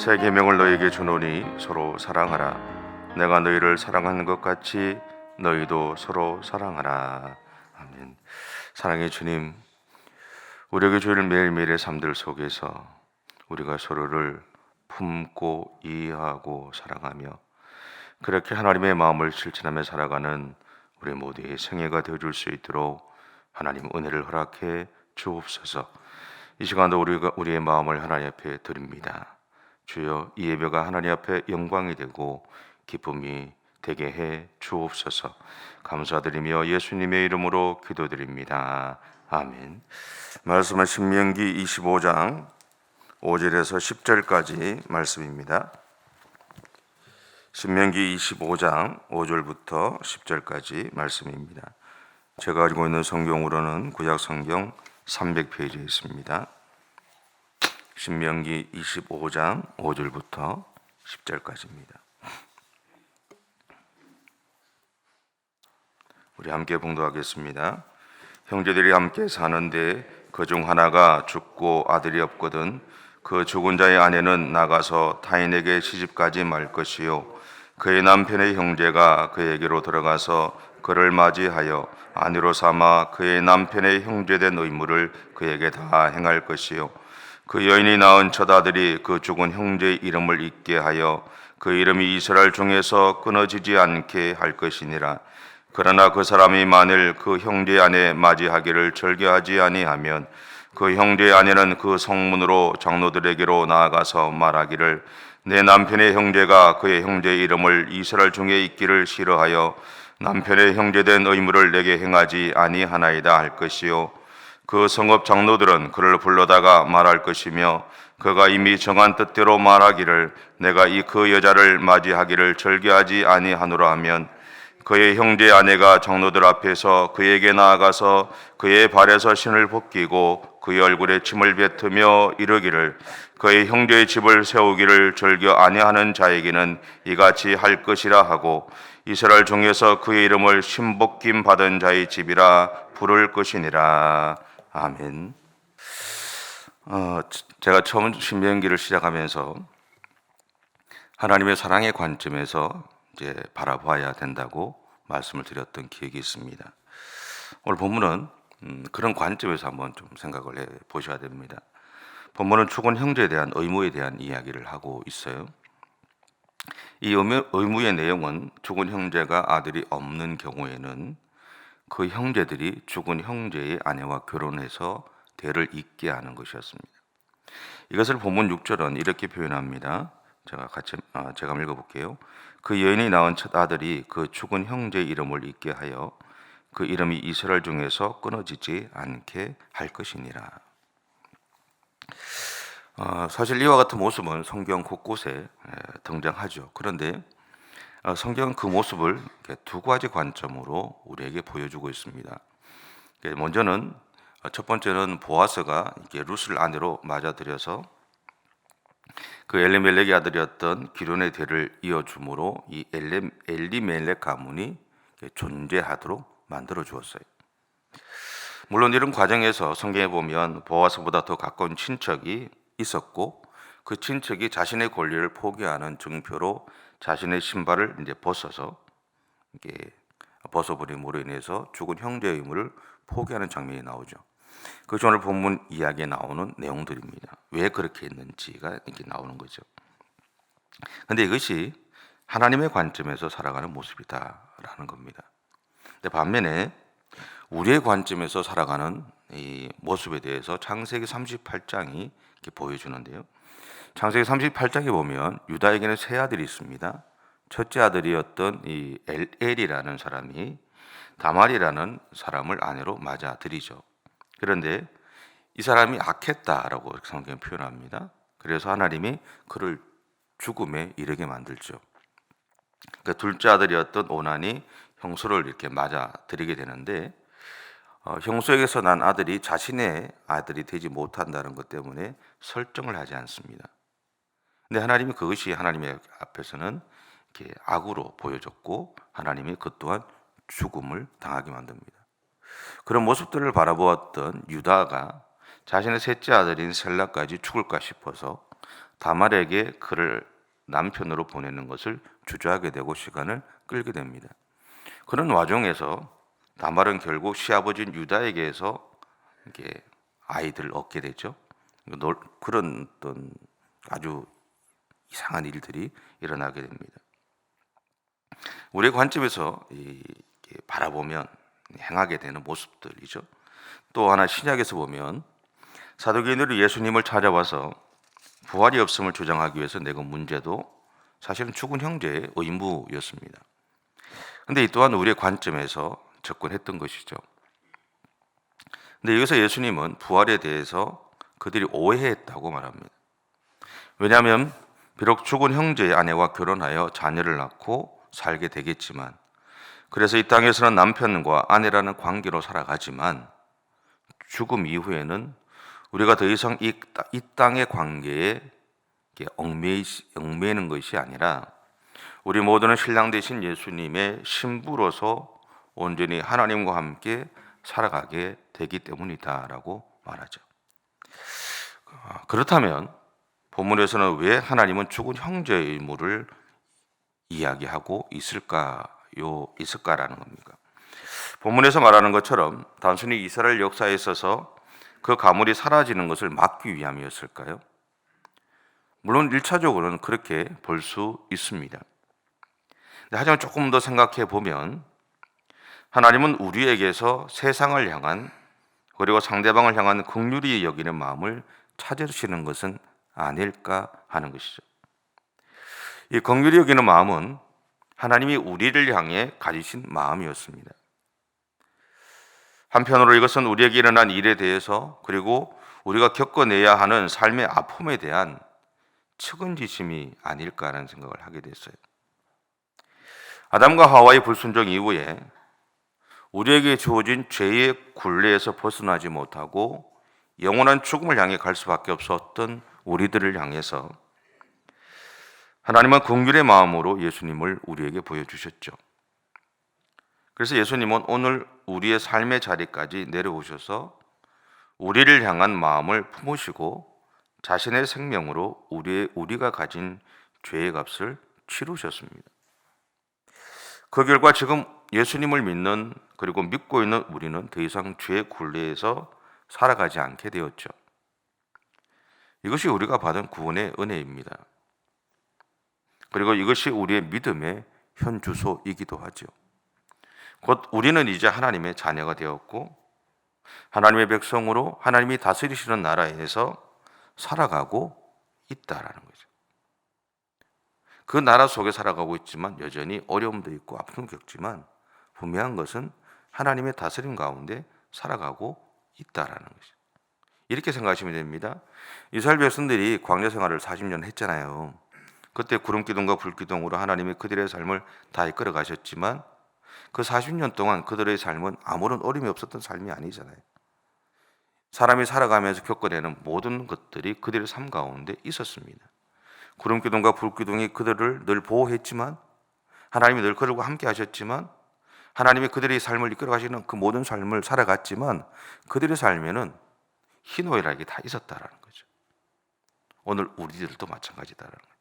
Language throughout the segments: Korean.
새 계명을 너희에게 주노니 서로 사랑하라. 내가 너희를 사랑하는 것 같이 너희도 서로 사랑하라. 아멘. 사랑의 주님, 우리에게 주일 매일매일의 삶들 속에서 우리가 서로를 품고 이해하고 사랑하며 그렇게 하나님의 마음을 실천하며 살아가는 우리 모두의 생애가 되어줄 수 있도록 하나님 은혜를 허락해 주옵소서. 이 시간도 우리의 마음을 하나님 앞에 드립니다. 주여, 이 예배가 하나님 앞에 영광이 되고 기쁨이 되게 해 주옵소서. 감사드리며 예수님의 이름으로 기도드립니다. 아멘. 말씀은 신명기 25장 5절에서 10절까지 말씀입니다. 신명기 25장 5절부터 10절까지 말씀입니다. 제가 가지고 있는 성경으로는 구약 성경 300페이지에 있습니다. 신명기 25장 5절부터 10절까지입니다. 우리 함께 봉독하겠습니다. 형제들이 함께 사는데 그중 하나가 죽고 아들이 없거든 그 죽은 자의 아내는 나가서 타인에게 시집가지 말 것이요 그의 남편의 형제가 그에게로 들어가서 그를 맞이하여 아내로 삼아 그의 남편의 형제된 의무를 그에게 다 행할 것이요 그 여인이 낳은 첫 아들이 그 죽은 형제의 이름을 잊게 하여 그 이름이 이스라엘 중에서 끊어지지 않게 할 것이니라. 그러나 그 사람이 만일 그 형제의 아내 맞이하기를 절개하지 아니하면 그 형제의 아내는 그 성문으로 장로들에게로 나아가서 말하기를 내 남편의 형제가 그의 형제의 이름을 이스라엘 중에 잊기를 싫어하여 남편의 형제된 의무를 내게 행하지 아니하나이다 할 것이요 그 성읍 장로들은 그를 불러다가 말할 것이며 그가 이미 정한 뜻대로 말하기를 내가 그 여자를 맞이하기를 절개하지 아니하노라 하면 그의 형제의 아내가 장로들 앞에서 그에게 나아가서 그의 발에서 신을 벗기고 그의 얼굴에 침을 뱉으며 이르기를 그의 형제의 집을 세우기를 절개 아니하는 자에게는 이같이 할 것이라 하고 이스라엘 중에서 그의 이름을 신복김 받은 자의 집이라 부를 것이니라. 아멘. 제가 처음 신명기를 시작하면서 하나님의 사랑의 관점에서 이제 바라봐야 된다고 말씀을 드렸던 기억이 있습니다. 오늘 본문은 그런 관점에서 한번 좀 생각을 해 보셔야 됩니다. 본문은 죽은 형제에 대한 의무에 대한 이야기를 하고 있어요. 이 의무의 내용은 죽은 형제가 아들이 없는 경우에는 그 형제들이 죽은 형제의 아내와 결혼해서 대를 잇게 하는 것이었습니다. 이것을 본문 6절은 이렇게 표현합니다. 제가 한번 읽어볼게요. 그 여인이 낳은 첫 아들이 그 죽은 형제의 이름을 잊게 하여 그 이름이 이스라엘 중에서 끊어지지 않게 할 것이니라. 사실 이와 같은 모습은 성경 곳곳에 등장하죠. 그런데 성경은 그 모습을 두 가지 관점으로 우리에게 보여주고 있습니다. 먼저는 첫 번째는 보아스가 룻을 아내로 맞아들여서 그 엘리멜렉의 아들이었던 기론의 대를 이어줌으로 이 엘리멜렉 가문이 존재하도록 만들어 주었어요. 물론 이런 과정에서 성경에 보면 보아스보다 더 가까운 친척이 있었고 그 친척이 자신의 권리를 포기하는 증표로 자신의 신발을 이제 벗어서 벗어버림으로 인해서 죽은 형제의 의무를 포기하는 장면이 나오죠. 그것이 오늘 본문 이야기에 나오는 내용들입니다. 왜 그렇게 했는지가 이렇게 나오는 거죠. 그런데 이것이 하나님의 관점에서 살아가는 모습이다라는 겁니다. 근데 반면에 우리의 관점에서 살아가는 이 모습에 대해서 창세기 38장이 이렇게 보여주는데요. 창세기 38장에 보면 유다에게는 세 아들이 있습니다. 첫째 아들이었던 이 엘이라는 사람이 다말이라는 사람을 아내로 맞아들이죠. 그런데 이 사람이 악했다라고 성경에 표현합니다. 그래서 하나님이 그를 죽음에 이르게 만들죠. 그러니까 둘째 아들이었던 오난이 형수를 이렇게 맞아들이게 되는데 형수에게서 난 아들이 자신의 아들이 되지 못한다는 것 때문에 설정을 하지 않습니다. 근데 하나님이 그것이 하나님의 앞에서는 이렇게 악으로 보여졌고 하나님이 그 또한 죽음을 당하게 만듭니다. 그런 모습들을 바라보았던 유다가 자신의 셋째 아들인 셀라까지 죽을까 싶어서 다말에게 그를 남편으로 보내는 것을 주저하게 되고 시간을 끌게 됩니다. 그런 와중에서 다말은 결국 시아버지인 유다에게서 이렇게 아이들을 얻게 되죠. 그런 어떤 아주 이상한 일들이 일어나게 됩니다. 우리의 관점에서 이렇게 바라보면 행하게 되는 모습들이죠. 또 하나 신약에서 보면 사두개인들이 예수님을 찾아와서 부활이 없음을 주장하기 위해서 내건 문제도 사실은 죽은 형제의 의무였습니다. 그런데 이 또한 우리의 관점에서 접근했던 것이죠. 근데 여기서 예수님은 부활에 대해서 그들이 오해했다고 말합니다. 왜냐하면 비록 죽은 형제의 아내와 결혼하여 자녀를 낳고 살게 되겠지만, 그래서 이 땅에서는 남편과 아내라는 관계로 살아가지만 죽음 이후에는 우리가 더 이상 이 땅의 관계에 얽매이는 것이 아니라 우리 모두는 신랑 되신 예수님의 신부로서 온전히 하나님과 함께 살아가게 되기 때문이다라고 말하죠. 그렇다면 본문에서는 왜 하나님은 죽은 형제의 의무를 이야기하고 있을까라는 겁니까? 본문에서 말하는 것처럼 단순히 이스라엘 역사에 있어서 그 가물이 사라지는 것을 막기 위함이었을까요? 물론 1차적으로는 그렇게 볼 수 있습니다. 하지만 조금 더 생각해 보면 하나님은 우리에게서 세상을 향한, 그리고 상대방을 향한 긍휼히 여기는 마음을 찾으시는 것은 아닐까 하는 것이죠. 이 긍휼히 여기는 마음은 하나님이 우리를 향해 가지신 마음이었습니다. 한편으로 이것은 우리에게 일어난 일에 대해서, 그리고 우리가 겪어내야 하는 삶의 아픔에 대한 측은지심이 아닐까 하는 생각을 하게 됐어요. 아담과 하와의 불순종 이후에 우리에게 주어진 죄의 굴레에서 벗어나지 못하고 영원한 죽음을 향해 갈 수밖에 없었던 우리들을 향해서 하나님은 긍휼의 마음으로 예수님을 우리에게 보여주셨죠. 그래서 예수님은 오늘 우리의 삶의 자리까지 내려오셔서 우리를 향한 마음을 품으시고 자신의 생명으로 우리가 가진 죄의 값을 치르셨습니다. 그 결과 지금 예수님을 믿는, 그리고 믿고 있는 우리는 더 이상 죄의 굴레에서 살아가지 않게 되었죠. 이것이 우리가 받은 구원의 은혜입니다. 그리고 이것이 우리의 믿음의 현주소이기도 하죠. 곧 우리는 이제 하나님의 자녀가 되었고 하나님의 백성으로 하나님이 다스리시는 나라에서 살아가고 있다라는 거죠. 그 나라 속에 살아가고 있지만 여전히 어려움도 있고 아픔을 겪지만 분명한 것은 하나님의 다스림 가운데 살아가고 있다라는 거죠. 이렇게 생각하시면 됩니다. 이스라엘 백성들이 광야 생활을 40년 했잖아요. 그때 구름 기둥과 불 기둥으로 하나님이 그들의 삶을 다 이끌어 가셨지만 그 40년 동안 그들의 삶은 아무런 어려움이 없었던 삶이 아니잖아요. 사람이 살아가면서 겪어내는 모든 것들이 그들의 삶 가운데 있었습니다. 구름 기둥과 불 기둥이 그들을 늘 보호했지만, 하나님이 늘 그들과 함께 하셨지만, 하나님이 그들의 삶을 이끌어 가시는 그 모든 삶을 살아갔지만 그들의 삶에는 희노애락이 다 있었다라는 거죠. 오늘 우리들도 마찬가지다라는 거예요.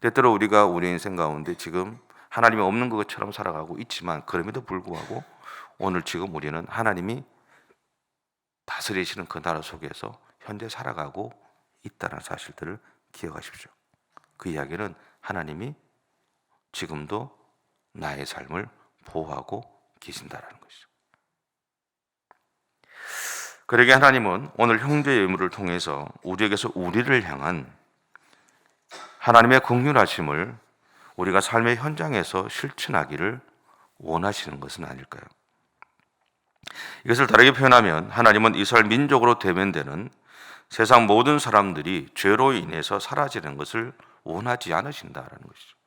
때때로 우리가 우리 인생 가운데 지금 하나님이 없는 것처럼 살아가고 있지만, 그럼에도 불구하고 오늘 지금 우리는 하나님이 다스리시는 그 나라 속에서 현재 살아가고 있다는 사실들을 기억하십시오. 그 이야기는 하나님이 지금도 나의 삶을 보호하고 계신다라는 것이죠. 그러게 하나님은 오늘 형제의 의무를 통해서 우리에게서 우리를 향한 하나님의 긍휼하심을 우리가 삶의 현장에서 실천하기를 원하시는 것은 아닐까요? 이것을 다르게 표현하면 하나님은 이스라엘 민족으로 대면되는 세상 모든 사람들이 죄로 인해서 사라지는 것을 원하지 않으신다라는 것이죠.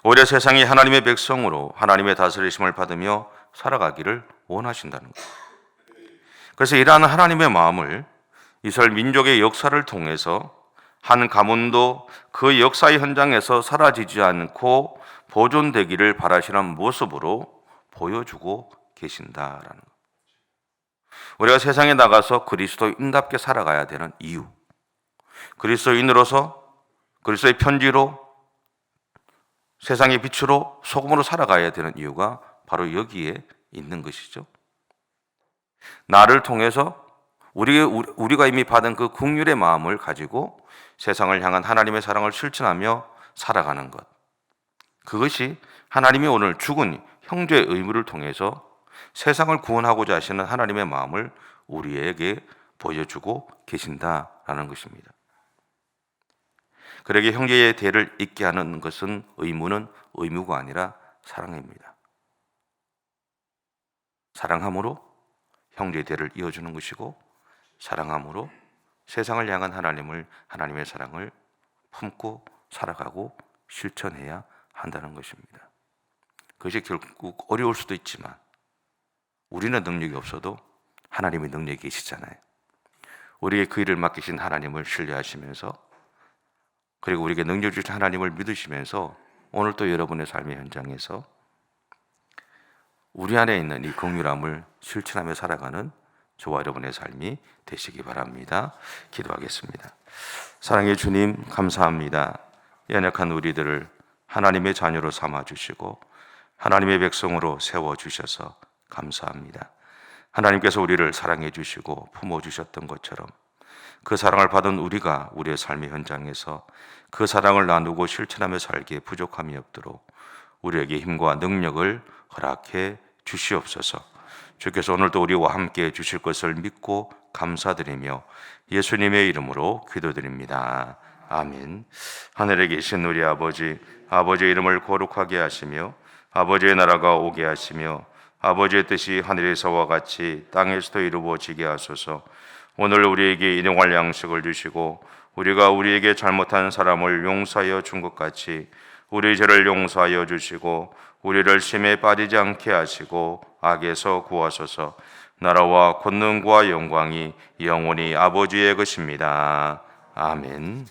오히려 세상이 하나님의 백성으로 하나님의 다스리심을 받으며 살아가기를 원하신다는 거예요. 그래서 이러한 하나님의 마음을 이스라엘 민족의 역사를 통해서 한 가문도 그 역사의 현장에서 사라지지 않고 보존되기를 바라시는 모습으로 보여주고 계신다라는 것. 우리가 세상에 나가서 그리스도인답게 살아가야 되는 이유, 그리스도인으로서 그리스도의 편지로 세상의 빛으로 소금으로 살아가야 되는 이유가 바로 여기에 있는 것이죠. 나를 통해서 우리가 이미 받은 그 긍휼의 마음을 가지고 세상을 향한 하나님의 사랑을 실천하며 살아가는 것, 그것이 하나님이 오늘 죽은 형제의 의무를 통해서 세상을 구원하고자 하시는 하나님의 마음을 우리에게 보여주고 계신다라는 것입니다. 그러기에 형제의 대를 잇게 하는 것은 의무는 의무가 아니라 사랑입니다. 사랑함으로 형제의 대를 이어주는 것이고, 사랑함으로 세상을 향한 하나님의 사랑을 품고 살아가고 실천해야 한다는 것입니다. 그것이 결국 어려울 수도 있지만 우리는 능력이 없어도 하나님의 능력이 계시잖아요. 우리에게 그 일을 맡기신 하나님을 신뢰하시면서, 그리고 우리에게 능력 주신 하나님을 믿으시면서 오늘 또 여러분의 삶의 현장에서 우리 안에 있는 이 긍휼함을 실천하며 살아가는 저와 여러분의 삶이 되시기 바랍니다. 기도하겠습니다. 사랑의 주님, 감사합니다. 연약한 우리들을 하나님의 자녀로 삼아주시고 하나님의 백성으로 세워주셔서 감사합니다. 하나님께서 우리를 사랑해 주시고 품어주셨던 것처럼 그 사랑을 받은 우리가 우리의 삶의 현장에서 그 사랑을 나누고 실천하며 살기에 부족함이 없도록 우리에게 힘과 능력을 허락해 주시옵소서. 주께서 오늘도 우리와 함께 주실 것을 믿고 감사드리며 예수님의 이름으로 기도드립니다. 아멘. 하늘에 계신 우리 아버지, 아버지의 이름을 거룩하게 하시며 아버지의 나라가 오게 하시며 아버지의 뜻이 하늘에서와 같이 땅에서도 이루어지게 하소서. 오늘 우리에게 일용할 양식을 주시고 우리가 우리에게 잘못한 사람을 용서하여 준 것 같이 우리 죄를 용서하여 주시고 우리를 심에 빠지지 않게 하시고 악에서 구하소서. 나라와 권능과 영광이 영원히 아버지의 것입니다. 아멘.